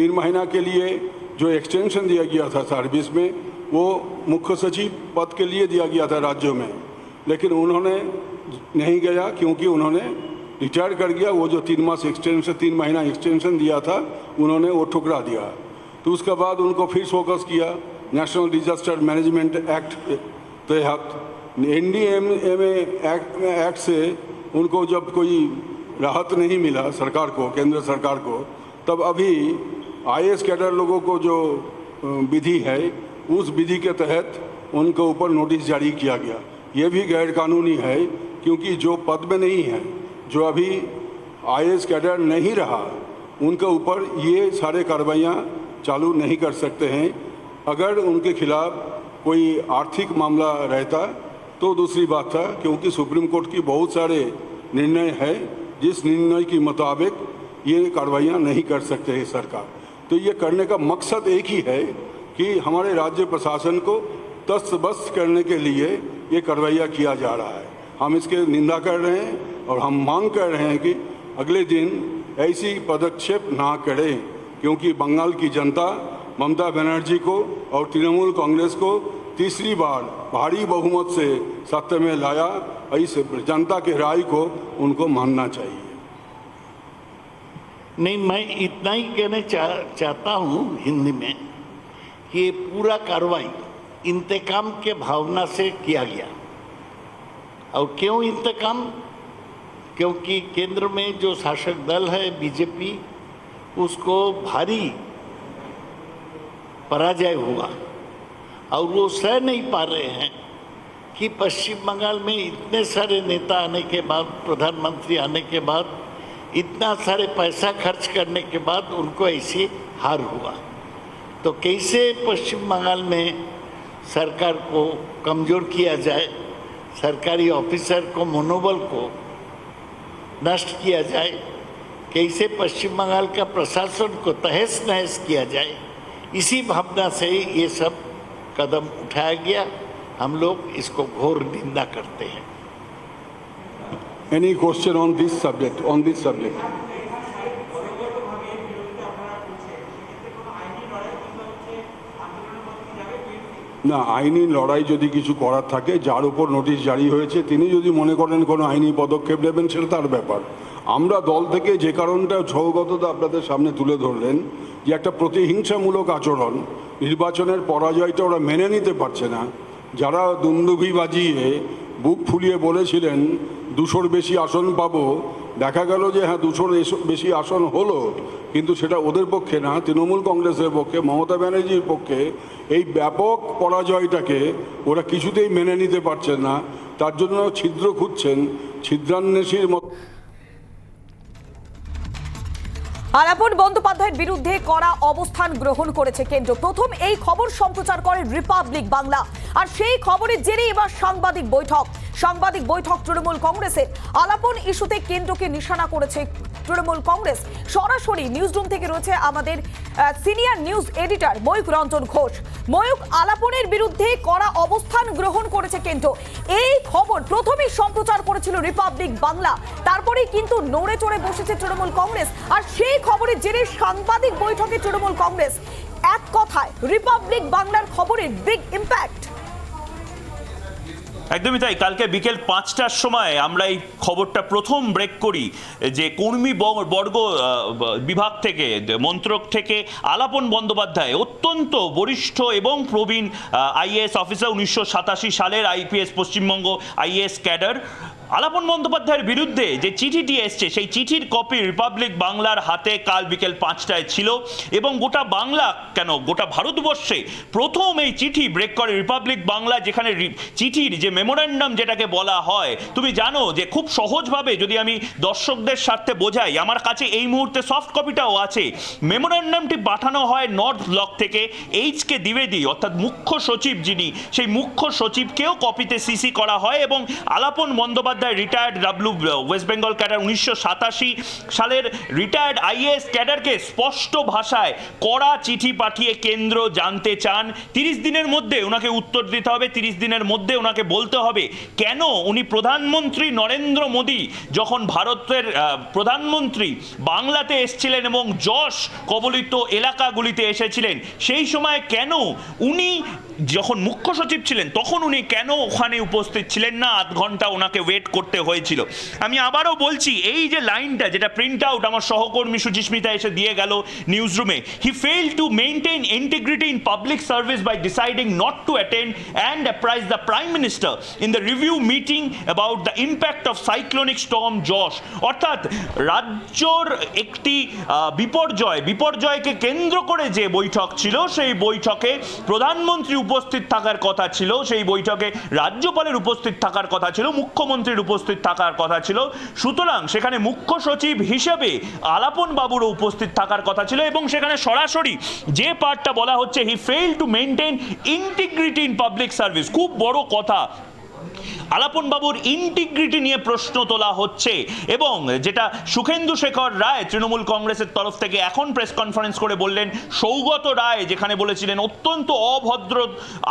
3 महीना के लिए जो एक्सटेंशन दिया गया था सर्विस में, वो मुख्य सचिव पद के लिए दिया गया था राज्यों में, लेकिन उन्होंने नहीं गया क्योंकि उन्होंने रिटायर कर गया। वो जो 3 महीना एक्सटेंशन दिया था उन्होंने वो ठुकरा दिया। तो उसके बाद उनको फिर फोकस किया नेशनल डिजास्टर मैनेजमेंट एक्ट तहत NDMA एक्ट से उनको जब कोई राहत नहीं मिला सरकार को, केंद्र सरकार को, तब अभी IAS कैडर लोगों को जो विधि है उस विधि के तहत उनके ऊपर नोटिस जारी किया गया। ये भी गैर कानूनी है क्योंकि जो पद में नहीं है, जो अभी IAS कैडर नहीं रहा, उनके ऊपर ये सारे कार्रवाइयाँ चालू नहीं कर सकते हैं। अगर उनके खिलाफ कोई आर्थिक मामला रहता तो दूसरी बात था, क्योंकि सुप्रीम कोर्ट की बहुत सारे निर्णय है जिस निर्णय के मुताबिक ये कार्रवाइयाँ नहीं कर सकते हैं सरकार। तो ये करने का मकसद एक ही है कि हमारे राज्य प्रशासन को तस्त-बस्त करने के लिए ये कार्रवाइयाँ किया जा रहा है। हम इसके निंदा कर रहे हैं और हम मांग कर रहे हैं कि अगले दिन ऐसी पदक्षेप ना करें, क्योंकि बंगाल की जनता ममता बनर्जी को और तृणमूल कांग्रेस को तीसरी बार भारी बहुमत से सत्ता में लाया। इस जनता के राय को उनको मानना चाहिए। नहीं, मैं इतना ही कहना चाहता हूँ हिंदी में कि ये पूरा कार्रवाई इंतकाम के भावना से किया गया। और क्यों इंतकाम? क्योंकि केंद्र में जो शासक दल है बीजेपी, उसको भारी पराजय हुआ और वो सह नहीं पा रहे हैं कि पश्चिम बंगाल में इतने सारे नेता आने के बाद, प्रधानमंत्री आने के बाद, इतना सारे पैसा खर्च करने के बाद उनको ऐसी हार हुआ। तो कैसे पश्चिम बंगाल में सरकार को कमज़ोर किया जाए, सरकारी ऑफिसर को मनोबल को नष्ट किया जाए, कैसे पश्चिम बंगाल का प्रशासन को तहस नहस किया जाए, इसी भावना से ये सब कदम उठाया गया। हम लोग इसको घोर निंदा करते हैं। Any question on this subject? On this subject? না, আইনি লড়াই যদি কিছু করার থাকে, যার উপর নোটিশ জারি হয়েছে তিনি যদি মনে করেন কোনো আইনি পদক্ষেপ নেবেন সেটা তার ব্যাপার। আমরা দল থেকে যে কারণটা সৌগতদা আপনাদের সামনে তুলে ধরলেন যে একটা প্রতিহিংসামূলক আচরণ, নির্বাচনের পরাজয়টা ওরা মেনে নিতে পারছে না। যারা দুন্দুভি বাজিয়ে বুক ফুলিয়ে বলেছিলেন 200-র বেশি আসন পাবো, দেখা গেল যে হ্যাঁ 200-র বেশি আসন হলো, কিন্তু সেটা ওদের পক্ষে না, তৃণমূল কংগ্রেসের পক্ষে, মমতা ব্যানার্জির পক্ষে এই ব্যাপক পরাজয়টাকে ওরা কিছুতেই মেনে নিতে পারছেন না। তার জন্য ছিদ্র খুঁজছেন, ছিদ্রান্বেষীর মতো। আলাপন বন্দ্যোপাধ্যায়ের বিরুদ্ধে কড়া অবস্থান গ্রহণ করেছে কেন্দ্র। প্রথম এই খবর সম্প্রচার করে রিপাবলিক বাংলা, আর সেই খবরের জেরে এবার সাংবাদিক বৈঠক তৃণমূল কংগ্রেসের। আলাপন ইস্যুতে কেন্দ্রকে নিশানা করেছে তৃণমূল কংগ্রেস। সরাসরি নিউজ রুম থেকে রয়েছে আমাদের senior news editor Mayukh Ranjan Ghosh. Mayukh, আলাপনের বিরুদ্ধে কড়া অবস্থান গ্রহণ করেছে কেন্দ্র, এই খবর প্রথমেই সম্প্রচার করেছিল রিপাবলিক বাংলা, তারপরেই কিন্তু নড়ে চড়ে বসেছে তৃণমূল কংগ্রেস। আর সেই খবরের জেরে সাংবাদিক বৈঠকে তৃণমূল কংগ্রেস। এক কথায় রিপাবলিক বাংলার খবরের বিগ ইম্প্যাক্ট। একদমই তাই। কালকে বিকেল 5টার সময় আমরা এই খবরটা প্রথম ব্রেক করি যে কর্মী বর্গ বিভাগ থেকে, মন্ত্রক থেকে আলাপন বন্দ্যোপাধ্যায়, অত্যন্ত বরিষ্ঠ এবং প্রবীণ IAS অফিসার, 1987 সালের IPS পশ্চিমবঙ্গ IAS ক্যাডার, আলাপন বন্দ্যোপাধ্যায়ের বিরুদ্ধে যে চিঠিটি এসছে সেই চিঠির কপি রিপাবলিক বাংলার হাতে কাল বিকেল 5টায় ছিল। এবং গোটা বাংলা কেন, গোটা ভারতবর্ষে প্রথম এই চিঠি ব্রেক করে রিপাবলিক বাংলা, যেখানে চিঠির যে মেমোরান্ডাম যেটাকে বলা হয়, তুমি জানো যে খুব সহজভাবে যদি আমি দর্শকদের স্বার্থে বোঝাই, আমার কাছে এই মুহূর্তে সফট কপিটাও আছে। মেমোরান্ডামটি পাঠানো হয় নর্থ ব্লক থেকে HK দ্বিবেদী, অর্থাৎ মুখ্য সচিব যিনি, সেই মুখ্য সচিবকেও কপিতে CC করা হয় এবং Alapan Bandyopadhyay Bandyopadhyay retired West Bengal cadre, 1987 সালের রিটায়ার্ড আইএএস ক্যাডারকে স্পষ্ট ভাষায় কড়া চিঠি পাঠিয়ে কেন্দ্র জানতে চান 30 দিনের মধ্যে ওনাকে উত্তর দিতে হবে, 30 দিনের মধ্যে ওনাকে বলতে হবে কেন উনি প্রধানমন্ত্রী নরেন্দ্র মোদী যখন ভারতের প্রধানমন্ত্রী বাংলাতে এসেছিলেন এবং যশ কবলিত এলাকাগুলিতে এসেছিলেন, সেই সময় কেন উনি যখন মুখ্য সচিব ছিলেন তখন উনি কেন ওখানে উপস্থিত ছিলেন না, আধ ঘন্টা ওনাকে ওয়েট করতে হয়েছিল। আমি আবারও বলছি, এই যে লাইনটা যেটা প্রিন্ট আউট আমার সহকর্মী সুচিস্মিতা এসে দিয়ে গেল নিউজ রুমে, he fail to maintain integrity in public service by deciding not to attend and appraise the prime minister in the review meeting about the impact of cyclonic storm Yaas. অর্থাৎ রাজ্যর একটি বিপর্যয়কে কেন্দ্র করে যে বৈঠক ছিল, সেই বৈঠকে প্রধানমন্ত্রী উপস্থিত থাকার কথা ছিল, সেই বৈঠকে রাজ্যপালের উপস্থিত থাকার কথা ছিল, মুখ্যমন্ত্রীর উপস্থিত থাকার কথা ছিল, সুতরাং সেখানে মুখ্য সচিব হিসেবে আলাপন বাবুরও উপস্থিত থাকার কথা ছিল এবং সেখানে সরাসরি যে পার্টটা বলা হচ্ছে he fail to maintain integrity in public service, খুব বড় কথা। আলাপন বাবুর ইন্টিগ্রিটি নিয়ে প্রশ্ন তোলা হচ্ছে এবং যেটা সুখেন্দু শেখর রায় তৃণমূল কংগ্রেসের তরফ থেকে এখন প্রেস কনফারেন্স করে বললেন, সৌগত রায় যেখানে বলেছিলেন অত্যন্ত অভদ্র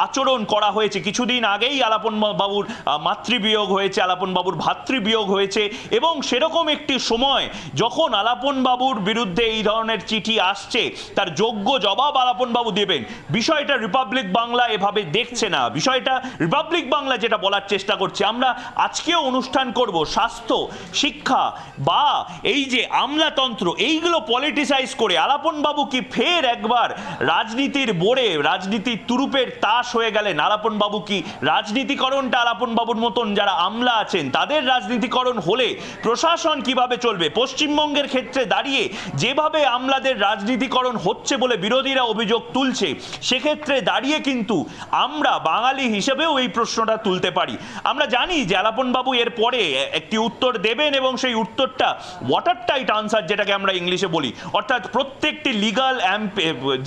আচরণ করা হয়েছে, কিছুদিন আগেই আলাপন বাবুর মাতৃবিয়োগ হয়েছে, আলাপন বাবুর ভাতৃবিয়োগ হয়েছে এবং সেরকম একটি সময় যখন আলাপন বাবুর বিরুদ্ধে এই ধরনের চিঠি আসছে তার যোগ্য জবাব আলাপন বাবু দেবেন। বিষয়টা রিপাবলিক বাংলা এভাবে দেখছে না, বিষয়টা রিপাবলিক বাংলা যেটা বলার চেষ্টা করছে, আমরা আজকেও অনুষ্ঠান করব স্বাস্থ্য, শিক্ষা বা এই যে আমলাতন্ত্র, এইগুলো পলিটিসাইজ করে আলাপন বাবু কি ফের একবার রাজনীতির বোড়ে, রাজনীতির তুরুপের তাস হয়ে গেলেন? আলাপন বাবু কি রাজনীতিকরণটা আলাপন বাবুর মতন যারা আমলা আছেন তাদের রাজনীতিকরণ হলে প্রশাসন কিভাবে চলবে? পশ্চিমবঙ্গের ক্ষেত্রে দাঁড়িয়ে যেভাবে আমলাদের রাজনীতিকরণ হচ্ছে বলে বিরোধীরা অভিযোগ তুলছে, সেক্ষেত্রে দাঁড়িয়ে কিন্তু আমরা বাঙালি হিসেবেও এই প্রশ্নটা তুলতে পারি। আমরা জানি যে আলাপন বাবু এর পরে একটি উত্তর দেবেন এবং সেই উত্তরটা ওয়াটার টাইট আনসার যেটাকে আমরা ইংলিশে বলি, অর্থাৎ প্রত্যেকটি লিগাল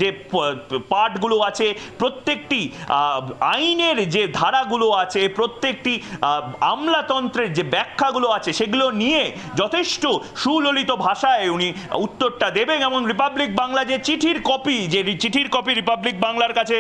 যে পার্টগুলো আছে, প্রত্যেকটি আইনের যে ধারাগুলো আছে, প্রত্যেকটি আমলাতন্ত্রের যে ব্যাখ্যাগুলো আছে সেগুলো নিয়ে যথেষ্ট সুললিত ভাষায় উনি উত্তরটা দেবেন এবং রিপাবলিক বাংলা যে চিঠির কপি রিপাবলিক বাংলার কাছে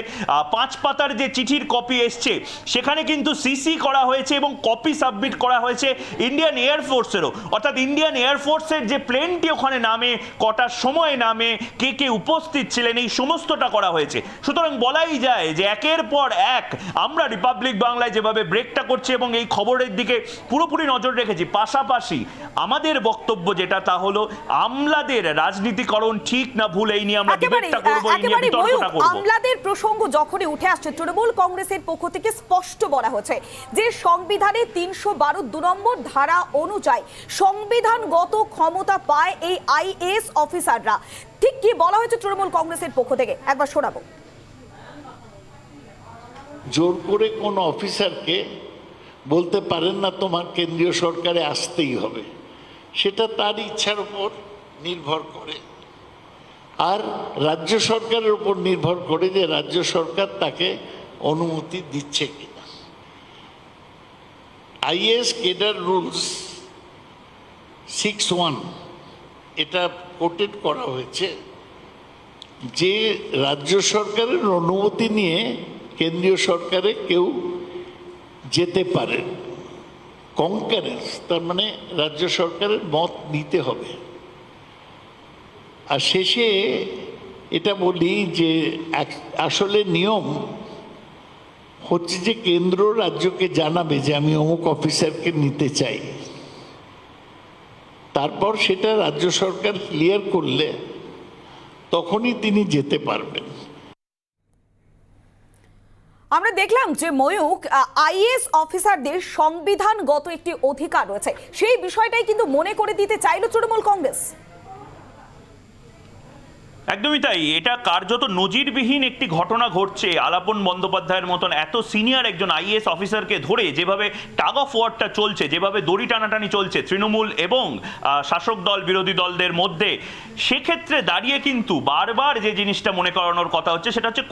5 পাতার যে চিঠির কপি এসছে, সেখানে কিন্তু সিসি করা হয়েছে এবং কপি সাবমিট করা হয়েছে ইন্ডিয়ান এয়ারফোর্সেরও, অর্থাৎ ইন্ডিয়ান এয়ারফোর্সের যে প্লেনটি ওখানে নামে, কটার সময় নামে, কে কে উপস্থিত ছিলেন, এই সমস্তটা করা হয়েছে। সুতরাং বলাই যায় যে একের পর এক আমরা রিপাবলিক বাংলায় যেভাবে ব্রেকটা করছি এবং এই খবরের দিকে পুরোপুরি নজর রেখেছি, পাশাপাশি আমাদের বক্তব্য যেটা তা হলো আমলাদের রাজনীতিকরণ ঠিক না ভুল, এই নিয়ে আমরা ডিবেটটা করব, এই নিয়ে বিতর্কটা করব। আমলাদের প্রসঙ্গ যখনই উঠে আসছে, তৃণমূল কংগ্রেসের পক্ষ থেকে স্পষ্ট বলা হচ্ছে যে সংবিধানে 312 নম্বর ধারা অনুযায়ী সংবিধানগত ক্ষমতা পায় এই আইএএস অফিসাররা। ঠিক কি বলা হয়েছে তৃণমূল কংগ্রেসের পক্ষ থেকে, একবার শোনাবো। জোর করে কোন অফিসারকে বলতে পারেন না তোমার কেন্দ্রীয় সরকারে আসতেই হবে, সেটা তার ইচ্ছার উপর নির্ভর করে আর রাজ্য সরকারের উপর নির্ভর করে যে রাজ্য সরকার তাকে অনুমতি দিচ্ছে কিনা। আইএএস কেডার রুলস 6(1) এটা কোটেড করা হয়েছে যে রাজ্য সরকারের অনুমতি নিয়ে কেন্দ্রীয় সরকারে কেউ যেতে পারে। কনকারেন্স তার মানে রাজ্য সরকারের মত নিতে হবে। আর শেষে এটা বলি যে আসলে নিয়ম হচ্ছে যে কেন্দ্র রাজ্যকে জানাবে যে আমি অমুক অফিসারকে নিতে চাই, তারপর সেটা রাজ্য সরকার ক্লিয়ার করলে তখনই তিনি যেতে পারবেন। আমরা দেখলাম যে ময়ূক, আইএএস অফিসারদের সংবিধানগত একটি অধিকার রয়েছে, সেই বিষয়টাই কিন্তু মনে করে দিতে চাইল তৃণমূল কংগ্রেস। একদমই তাই, এটা কার্যত নজিরবিহীন একটি ঘটনা ঘটছে। আলাপন বন্দ্যোপাধ্যায়ের মতন এত সিনিয়র একজন আইএএস অফিসারকে ধরে যেভাবে টাগ অফ ওয়ারটা চলছে, যেভাবে দড়ি টানাটানি চলছে তৃণমূল এবং শাসক দল বিরোধী দলদের মধ্যে, সেক্ষেত্রে দাঁড়িয়ে কিন্তু বারবার যে জিনিসটা মনে করানোর কথা হচ্ছে সেটা হচ্ছে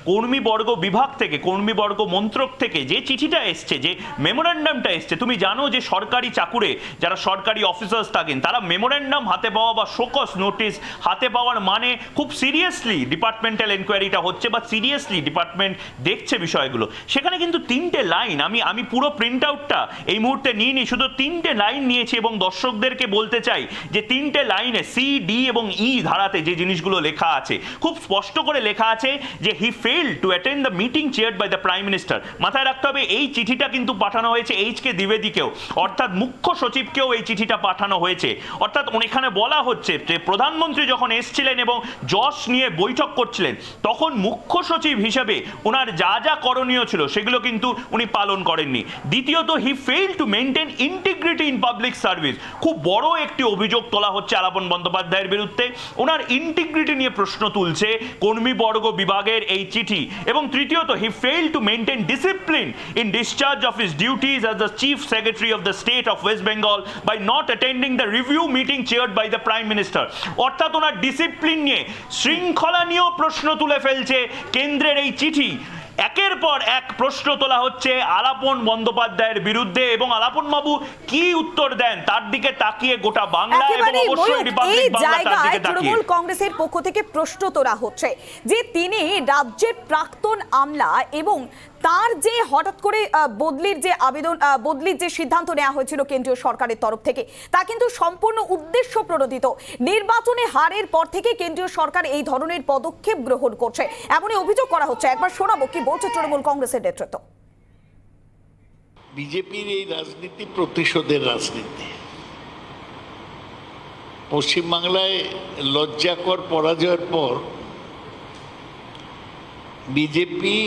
কর্মীবর্গ বিভাগ থেকে, কর্মীবর্গ মন্ত্রক থেকে যে চিঠিটা এসছে, যে মেমোরেন্ডামটা এসছে। তুমি জানো যে সরকারি চাকুরে যারা সরকারি অফিসার্স থাকেন তারা মেমোরেন্ডাম হাতে পাওয়া বা শোকস নোটিশ হাতে পাওয়ার মানে খুব সিরিয়াসলি ডিপার্টমেন্টাল এনকোয়ারিটা হচ্ছে বা সিরিয়াসলি ডিপার্টমেন্ট দেখছে বিষয়গুলো। সেখানে কিন্তু 3টে লাইন, আমি পুরো প্রিন্ট আউটটা এই মুহূর্তে নিইনি, শুধু 3টে লাইন নিয়েছি এবং দর্শকদেরকে বলতে চাই যে 3টে লাইনে সি, ডি এবং ই ধারাতে যে জিনিসগুলো লেখা আছে খুব স্পষ্ট করে লেখা আছে যে he failed to attend the meeting chaired by the prime minister. মাথায় রাখতে হবে এই চিঠিটা কিন্তু পাঠানো হয়েছে এইচ.কে দ্বিবেদীকেও, অর্থাৎ মুখ্য সচিবকেও এই চিঠিটা পাঠানো হয়েছে। অর্থাৎ এখানে বলা হচ্ছে যে প্রধানমন্ত্রী যখন এসছিলেন এবং যশ নিয়ে বৈঠক করছিলেন তখন মুখ্য সচিব হিসেবে ওনার যা যা করণীয় ছিল সেগুলো কিন্তু উনি পালন করেননি। দ্বিতীয়ত, he fail to maintain integrity in public service. খুব বড় একটি অভিযোগ তোলা হচ্ছে আলাপন বন্দ্যোপাধ্যায়ের বিরুদ্ধে, ওনার ইন্টিগ্রিটি নিয়ে প্রশ্ন তুলছে কর্মীবর্গ বিভাগের এই চিঠি। এবং তৃতীয়ত, he fail to maintain discipline in discharge of his duties as the chief secretary of the state of West Bengal by not attending the review meeting chaired by the prime minister. অর্থাৎ ওনার discipline নিয়ে, শৃঙ্খলা নিয়েও প্রশ্ন তুলে ফেলছে কেন্দ্রের এই চিঠি। একের পর এক প্রশ্ন তোলা হচ্ছে আলাপন বন্দ্যোপাধ্যায়ের বিরুদ্ধে এবং আলাপন বাবু কি উত্তর দেন তার দিকে তাকিয়ে গোটা বাংলা এবং অবশ্যই রিপাবলিক বাংলা তার দিকে তাকিয়ে। তৃণমূল কংগ্রেসের পক্ষ থেকে প্রশ্ন তোলা হচ্ছে যে তিনি রাজ্যের প্রাক্তন আমলা এবং তার যে হঠাৎ করে বদলির যে সিদ্ধান্ত নেওয়া হয়েছিল কেন্দ্রীয় সরকারের তরফ থেকে তা কিন্তু সম্পূর্ণ উদ্দেশ্য প্রণোদিত। নির্বাচনে হারের পর থেকে কেন্দ্রীয় সরকার এই ধরনের পদক্ষেপ গ্রহণ করছে এমনই অভিযোগ করা হচ্ছে। একবার শোনাবো কি বলছে তৃণমূল কংগ্রেসের নেতৃত্ব। বিজেপির এই রাজনীতি প্রতিশোধের রাজনীতি। পশ্চিমবাংলায় লজ্জাকর পরাজয়ের পর বিজেপি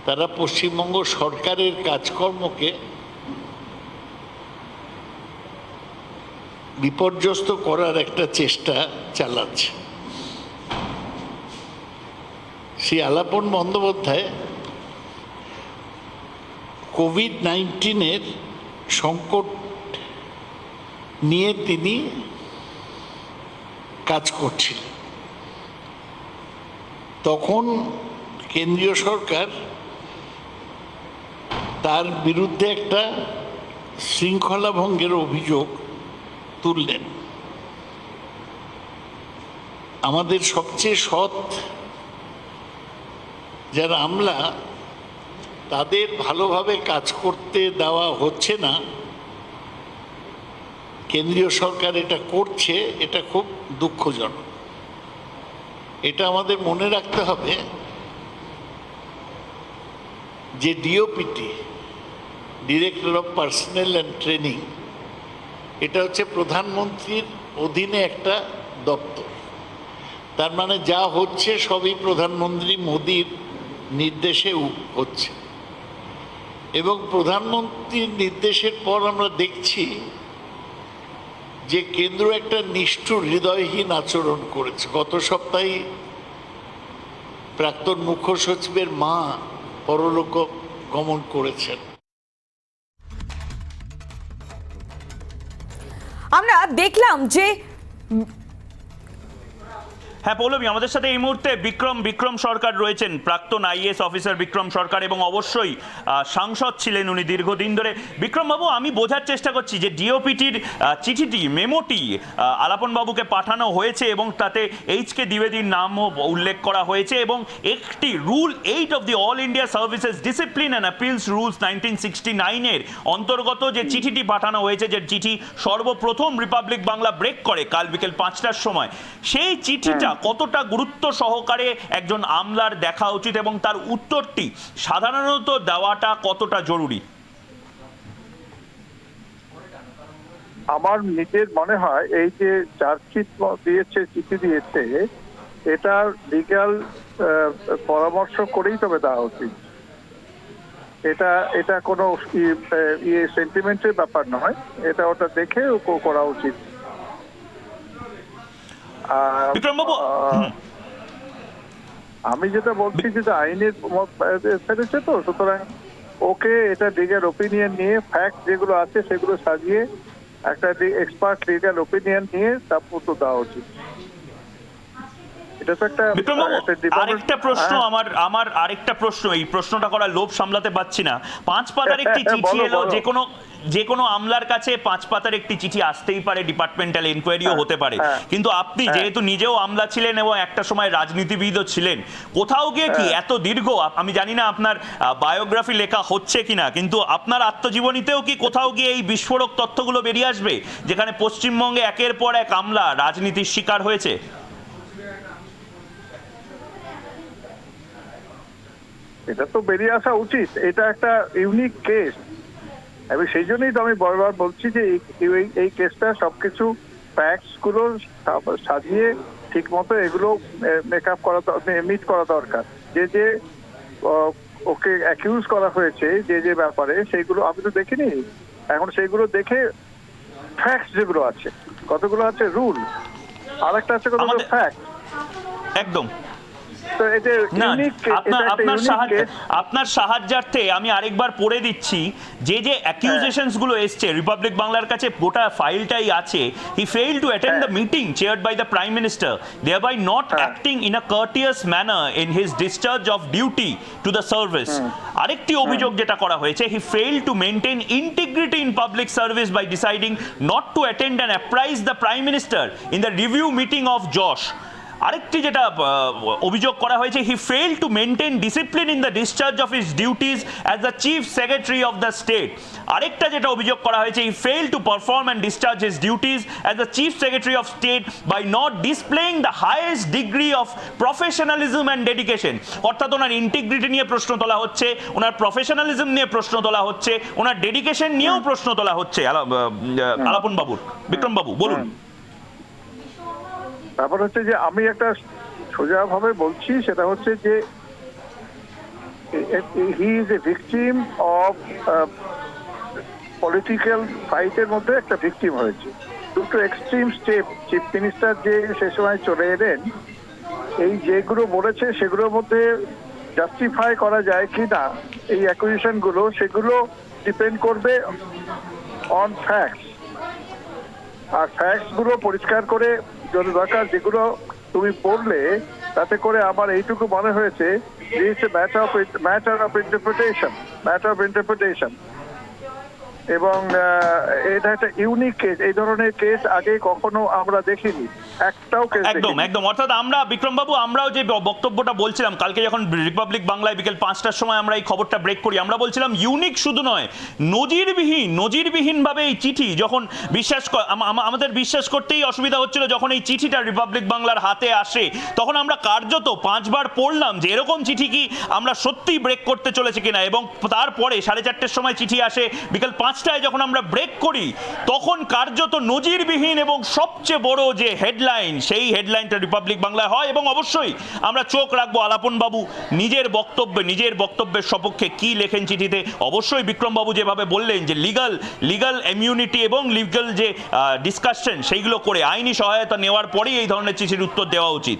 তারা পশ্চিমবঙ্গ সরকারের কাজকর্মকে বিপর্যস্ত করার একটা চেষ্টা চালাচ্ছে। সেই আলাপন বন্দ্যোপাধ্যায় কোভিড-19 সংকট নিয়ে তিনি কাজ করছিলেন। তখন কেন্দ্রীয় সরকার তার বিরুদ্ধে একটা শৃঙ্খলা ভঙ্গের অভিযোগ তুললেন। আমাদের সবচেয়ে সৎ যারা আমলা তাদের ভালোভাবে কাজ করতে দেওয়া হচ্ছে না, কেন্দ্রীয় সরকার এটা করছে, এটা খুব দুঃখজনক। এটা আমাদের মনে রাখতে হবে যে DOPT, director of personnel and training, এটা হচ্ছে প্রধানমন্ত্রীর অধীনে একটা দপ্তর। তার মানে যা হচ্ছে সবই প্রধানমন্ত্রী মোদির নির্দেশে হচ্ছে। এবং প্রধানমন্ত্রীর নির্দেশের পর আমরা দেখছি যে কেন্দ্র একটা নিষ্ঠুর হৃদয়হীন আচরণ করেছে। গত সপ্তাহে প্রাক্তন মুখ্য সচিবের মা পরলোক গমন করেছেন। আমরা দেখলাম যে হ্যাঁ পৌলমী, আমাদের সাথে এই মুহূর্তে বিক্রম সরকার রয়েছেন, প্রাক্তন আইএএস অফিসার বিক্রম সরকার, এবং অবশ্যই সাংসদ ছিলেন উনি দীর্ঘদিন ধরে। বিক্রমবাবু, আমি বোঝার চেষ্টা করছি যে ডিওপিটির চিঠিটি, মেমোটি আলাপন বাবুকে পাঠানো হয়েছে এবং তাতে এইচ.কে দ্বিবেদীর নামও উল্লেখ করা হয়েছে এবং একটি rule 8 of the all India services discipline and appeals rules 1969 অন্তর্গত যে চিঠিটি পাঠানো হয়েছে, যে চিঠি সর্বপ্রথম রিপাবলিক বাংলা ব্রেক করে কাল বিকেল 5টার সময়, সেই চিঠিটা কতটা গুরুত্ব সহকারে একজন আমলার দেখা উচিত এবং তার উত্তরটি সাধারণত দেওয়াটা কতটা জরুরি? আমার নিজের মনে হয় এই যে চার্জশিট দিয়েছে, চিঠি দিয়েছে, এটা লিগ্যাল পরামর্শ করেই তবে দেওয়া উচিত। এটা কোনো সেন্টিমেন্টের ব্যাপার নয়, এটা ওটা দেখে করা উচিত। বিক্রমবাবু, আমি যেটা বলছি যে আইনের ফেলেছে তো, সুতরাং ওকে এটা লিগ্যাল ওপিনিয়ন নিয়ে ফ্যাক্ট যেগুলো আছে সেগুলো সাজিয়ে একটা এক্সপার্ট লিগ্যাল ওপিনিয়ন নিয়ে তারপর তো দেওয়া উচিত। এটা তো একটা বিক্রমবাবু, আরেকটা প্রশ্ন, হ্যাঁ। আমার আরেকটা প্রশ্ন, এই প্রশ্নটা করার লোভ সামলাতে পারছি না। 5 পাতার একটি চিঠি বলো, এলো, বলো। যে কোনো আমলার কাছে 5 পাতার একটি চিঠি আসতেই পারে, ডিপার্টমেন্টাল এনকোয়ারিও হতে পারে, কিন্তু আপনি যেহেতু নিজেও আমলা ছিলেন এবং একটা সময় রাজনীতিবিদও ছিলেন, কোথাও গিয়ে কি এত দীর্ঘ, আমি জানি না আপনার বায়োগ্রাফি লেখা হচ্ছে কিনা, কিন্তু আপনার আত্মজীবনীতেও কি কোথাও গিয়ে এই বিস্ফোরক তথ্যগুলো বেরিয়ে আসবে, যেখানে পশ্চিমবঙ্গে একের পর এক আমলা রাজনীতির শিকার হয়েছে? এটা তো বেরিয়ে আসা উচিত, এটা একটা ইউনিক কেস। এবং সেই জন্যই তো আমি বারবার বলছি যে এই কেসটা সবকিছু ফ্যাক্টস গুলো সাজিয়ে ঠিক মতো এগুলো মেকআপ করা, মিট করা দরকার। যে ওকে অ্যাকিউজ করা হয়েছে যে ব্যাপারে, সেইগুলো আমি তো দেখিনি। এখন সেইগুলো দেখে ফ্যাক্টস যেগুলো আছে, কতগুলো আছে রুল, আর একটা আছে কতগুলো ফ্যাক্ট। একদম তো এটা না, ইউনিক, আপনার সাহায্যার্থে আমি আরেকবার পড়ে দিচ্ছি যে অ্যাকিউজেশনস গুলো এসছে রিপাবলিক বাংলার কাছে, গোটা ফাইলটাই আছে। He failed to attend the meeting chaired by the prime minister, thereby not acting in a courteous manner in his discharge of duty to the service. আরেকটি অভিযোগ যেটা করা হয়েছে, he failed to maintain integrity in public service by deciding not to attend and appraise the prime minister in the review meeting of Yaas. আরেকটি যেটা অভিযোগ করা হয়েছে, he failed to maintain discipline in the discharge of his duties as the chief secretary of the state. আরেকটা যেটা অভিযোগ করা হয়েছে, he failed to perform and discharge his duties as the chief secretary of state by not displaying the highest degree of professionalism and dedication. অর্থাৎ ওনার integrity নিয়ে প্রশ্ন তোলা হচ্ছে, ওনার প্রফেশনালিজম নিয়ে প্রশ্ন তোলা হচ্ছে, ওনার ডেডিকেশন নিয়েও প্রশ্ন তোলা হচ্ছে। আলাপন বাবুর, বিক্রম বাবু বলুন। ব্যাপার হচ্ছে যে আমি একটা সোজাভাবে বলছি, সেটা হচ্ছে যে he is a victim of political ফাইটের মধ্যে একটা ভিকটিম হয়েছে। দুটো এক্সট্রিম স্টেপ চিফ মিনিস্টার যে সে সময় চলে এলেন, এই যেগুলো বলেছে সেগুলোর মধ্যে জাস্টিফাই করা যায় কি না এই অ্যাকুইজিশন গুলো, সেগুলো ডিপেন্ড করবে অন ফ্যাক্টস। আর ফ্যাক্টস গুলো পরিষ্কার করে যদি দরকার, যেগুলো তুমি পড়লে তাতে করে আমার এইটুকু মনে হয়েছে যে it's a matter of interpretation. এবং এটা একটা ইউনিক কেস, এই ধরনের কেস আগে কখনো আমরা দেখিনি, একটাও কেস। একদম একদম, অর্থাৎ আমরা বিক্রম বাবু, আমরাও যে বক্তব্যটা বলছিলাম কালকে যখন রিপাবলিক বাংলায় বিকেল 5টার সময় আমরা এই খবরটা ব্রেক করি, আমরা বলছিলাম ইউনিক শুধু নয়, নজিরবিহীন ভাবে এই চিঠি যখন আমাদের বিশ্বাস করতেই অসুবিধা হচ্ছিল, যখন এই চিঠিটা রিপাবলিক বাংলার হাতে আসে, তখন আমরা কার্যত 5 বার পড়লাম যে এরকম চিঠি কি আমরা সত্যিই ব্রেক করতে চলেছে কিনা। এবং তারপরে 4:30টার সময় চিঠি আসে, বিকেল 5টায় যখন আমরা ব্রেক করি তখন কার্যত নজিরবিহীন এবং সবচেয়ে বড় যে হেডলাইন, সেই হেডলাইনটা রিপাবলিক বাংলায় হয়। এবং অবশ্যই আমরা চোখ রাখবো আলাপন বাবু নিজের বক্তব্যের সপক্ষে কি লেখেন চিঠিতে। অবশ্যই বিক্রম বাবু যেভাবে বললেন যে লিগাল ইমিউনিটি এবং লিগাল যে ডিসকাশন সেইগুলো করে আইনি সহায়তা নেওয়ার পরেই এই ধরনের চিঠির উত্তর দেওয়া উচিত।